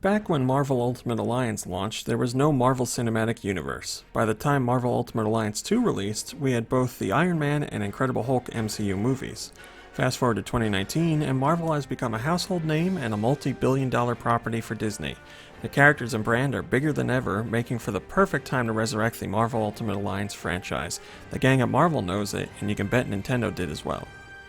Back when Marvel Ultimate Alliance launched, there was no Marvel Cinematic Universe. By the time Marvel Ultimate Alliance 2 released, we had both the Iron Man and Incredible Hulk MCU movies. Fast forward to 2019, and Marvel has become a household name and a multi-billion-dollar property for Disney. The characters and brand are bigger than ever, making for the perfect time to resurrect the Marvel Ultimate Alliance franchise. The gang at Marvel knows it, and you can bet Nintendo did as well.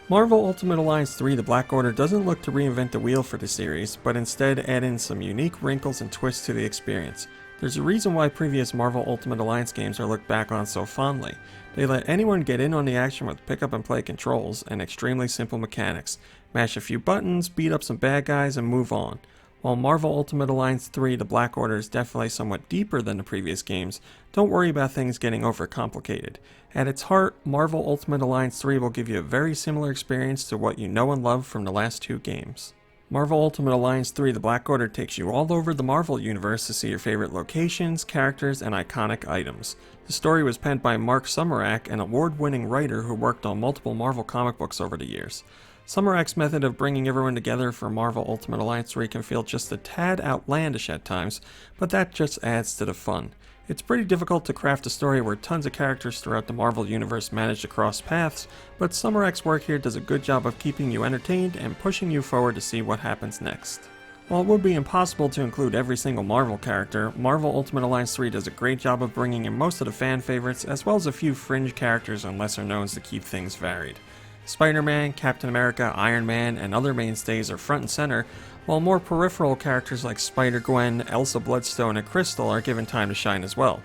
Marvel Ultimate Alliance 3 The Black Order doesn't look to reinvent the wheel for the series, but instead add in some unique wrinkles and twists to the experience. There's a reason why previous Marvel Ultimate Alliance games are looked back on so fondly. They let anyone get in on the action with pick up and play controls and extremely simple mechanics. Mash a few buttons, beat up some bad guys, and move on. While Marvel Ultimate Alliance 3 The Black Order is definitely somewhat deeper than the previous games, don't worry about things getting overcomplicated. At its heart, Marvel Ultimate Alliance 3 will give you a very similar experience to what you know and love from the last two games. Marvel Ultimate Alliance 3 The Black Order takes you all over the Marvel universe to see your favorite locations, characters, and iconic items. The story was penned by Mark Sumerak, an award-winning writer who worked on multiple Marvel comic books over the years. Sumerak's method of bringing everyone together for Marvel Ultimate Alliance 3 can feel just a tad outlandish at times, but that just adds to the fun. It's pretty difficult to craft a story where tons of characters throughout the Marvel universe manage to cross paths, but Sumerak's work here does a good job of keeping you entertained and pushing you forward to see what happens next. While it would be impossible to include every single Marvel character, Marvel Ultimate Alliance 3 does a great job of bringing in most of the fan favorites as well as a few fringe characters and lesser knowns to keep things varied. Spider-Man, Captain America, Iron Man, and other mainstays are front and center, while more peripheral characters like Spider-Gwen, Elsa Bloodstone, and Crystal are given time to shine as well.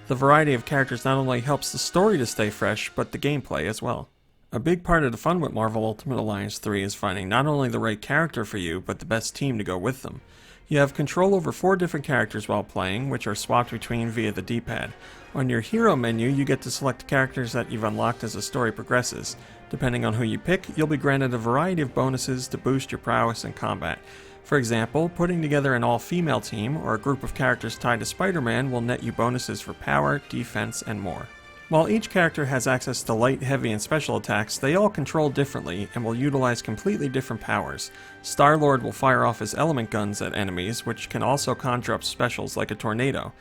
The variety of characters not only helps the story to stay fresh, but the gameplay as well. A big part of the fun with Marvel Ultimate Alliance 3 is finding not only the right character for you, but the best team to go with them. You have control over 4 different characters while playing, which are swapped between via the D-pad. On your hero menu, you get to select characters that you've unlocked as the story progresses. Depending on who you pick, you'll be granted a variety of bonuses to boost your prowess in combat. For example, putting together an all-female team or a group of characters tied to Spider-Man will net you bonuses for power, defense, and more. While each character has access to light, heavy, and special attacks, they all control differently and will utilize completely different powers. Star-Lord will fire off his element guns at enemies, which can also conjure up specials like a tornado.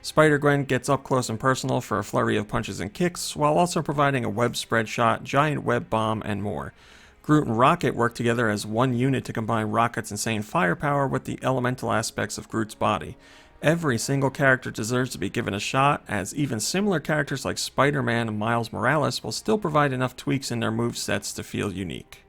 Spider-Gwen gets up close and personal for a flurry of punches and kicks, while also providing a web spread shot, giant web bomb, and more. Groot and Rocket work together as one unit to combine Rocket's insane firepower with the elemental aspects of Groot's body. Every single character deserves to be given a shot, as even similar characters like Spider-Man and Miles Morales will still provide enough tweaks in their movesets to feel unique.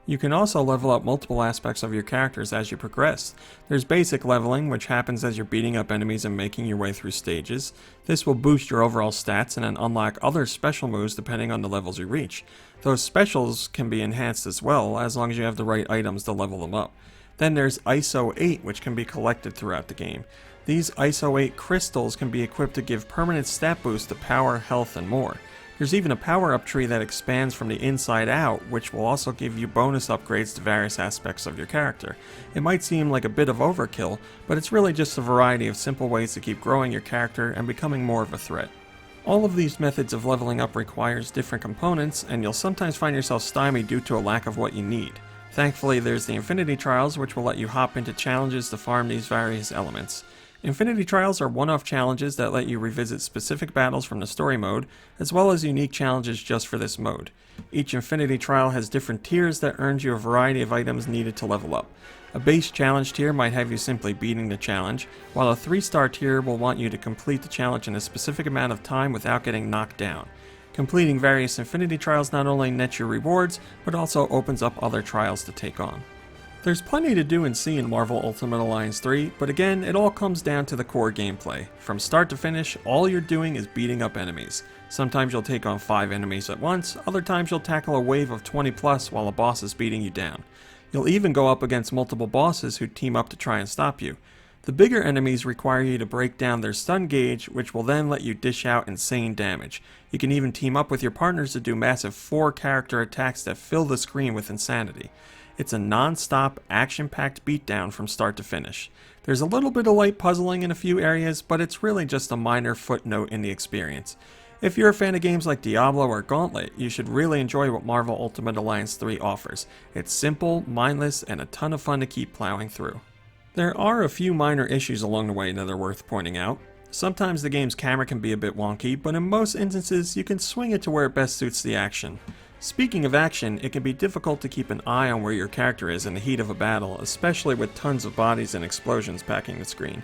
You can also level up multiple aspects of your characters as you progress. There's basic leveling, which happens as you're beating up enemies and making your way through stages. This will boost your overall stats and then unlock other special moves depending on the levels you reach. Those specials can be enhanced as well, as long as you have the right items to level them up. Then there's ISO 8, which can be collected throughout the game. These ISO 8 crystals can be equipped to give permanent stat boosts to power, health, and more. There's even a power-up tree that expands from the inside out, which will also give you bonus upgrades to various aspects of your character. It might seem like a bit of overkill, but it's really just a variety of simple ways to keep growing your character and becoming more of a threat. All of these methods of leveling up requires different components, and you'll sometimes find yourself stymied due to a lack of what you need. Thankfully, there's the Infinity Trials, which will let you hop into challenges to farm these various elements. Infinity Trials are one-off challenges that let you revisit specific battles from the story mode, as well as unique challenges just for this mode. Each Infinity Trial has different tiers that earns you a variety of items needed to level up. A base challenge tier might have you simply beating the challenge, while a 3-star tier will want you to complete the challenge in a specific amount of time without getting knocked down. Completing various Infinity Trials not only nets your rewards, but also opens up other trials to take on. There's plenty to do and see in Marvel Ultimate Alliance 3, but again, it all comes down to the core gameplay. From start to finish, all you're doing is beating up enemies. Sometimes you'll take on 5 enemies at once, other times you'll tackle a wave of 20 plus while a boss is beating you down. You'll even go up against multiple bosses who team up to try and stop you. The bigger enemies require you to break down their stun gauge, which will then let you dish out insane damage. You can even team up with your partners to do massive 4-character attacks that fill the screen with insanity. It's a non-stop, action-packed beatdown from start to finish. There's a little bit of light puzzling in a few areas, but it's really just a minor footnote in the experience. If you're a fan of games like Diablo or Gauntlet, you should really enjoy what Marvel Ultimate Alliance 3 offers. It's simple, mindless, and a ton of fun to keep plowing through. There are a few minor issues along the way that are worth pointing out. Sometimes the game's camera can be a bit wonky, but in most instances you can swing it to where it best suits the action. Speaking of action, it can be difficult to keep an eye on where your character is in the heat of a battle, especially with tons of bodies and explosions packing the screen.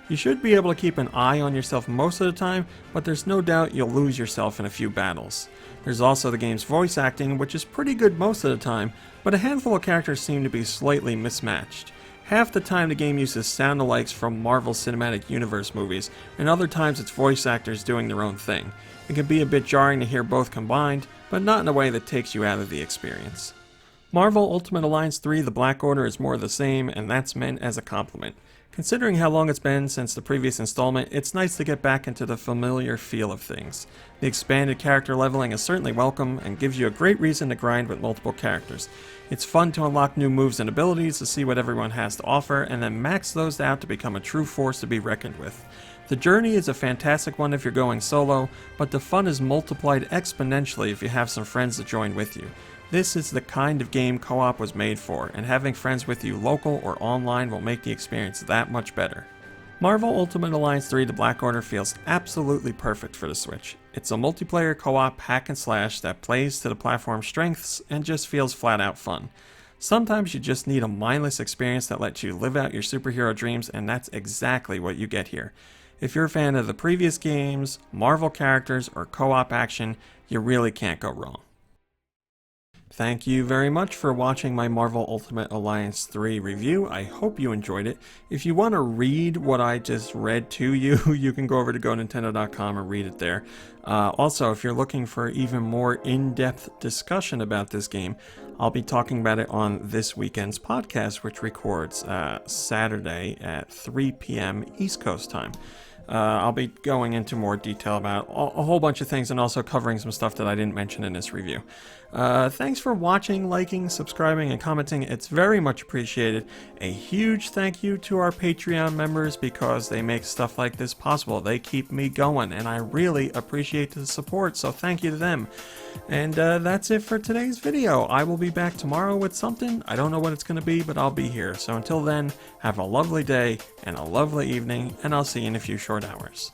You should be able to keep an eye on yourself most of the time, but there's no doubt you'll lose yourself in a few battles. There's also the game's voice acting, which is pretty good most of the time, but a handful of characters seem to be slightly mismatched. Half the time the game uses sound-alikes from Marvel Cinematic Universe movies, and other times it's voice actors doing their own thing. It can be a bit jarring to hear both combined, but not in a way that takes you out of the experience. Marvel Ultimate Alliance 3 The Black Order is more of the same, and that's meant as a compliment. Considering how long it's been since the previous installment, it's nice to get back into the familiar feel of things. The expanded character leveling is certainly welcome and gives you a great reason to grind with multiple characters. It's fun to unlock new moves and abilities to see what everyone has to offer and then max those out to become a true force to be reckoned with. The journey is a fantastic one if you're going solo, but the fun is multiplied exponentially if you have some friends to join with you. This is the kind of game co-op was made for, and having friends with you local or online will make the experience that much better. Marvel Ultimate Alliance 3 The Black Order feels absolutely perfect for the Switch. It's a multiplayer co-op hack and slash that plays to the platform's strengths and just feels flat out fun. Sometimes you just need a mindless experience that lets you live out your superhero dreams, and that's exactly what you get here. If you're a fan of the previous games, Marvel characters, or co-op action, you really can't go wrong. Thank you very much for watching my Marvel Ultimate Alliance 3 review. I hope you enjoyed it. If you want to read what I just read to you, you can go over to GoNintendo.com and read it there. Also, if you're looking for even more in-depth discussion about this game, I'll be talking about it on this weekend's podcast, which records Saturday at 3 p.m. East Coast time. I'll be going into more detail about a whole bunch of things and also covering some stuff that I didn't mention in this review. Thanks for watching, liking, subscribing, and commenting. It's very much appreciated. A huge thank you to our Patreon members because they make stuff like this possible. They keep me going, and I really appreciate the support, so thank you to them. And that's it for today's video. I will be back tomorrow with something. I don't know what it's going to be, but I'll be here. So until then, have a lovely day and a lovely evening, and I'll see you in a few short hours.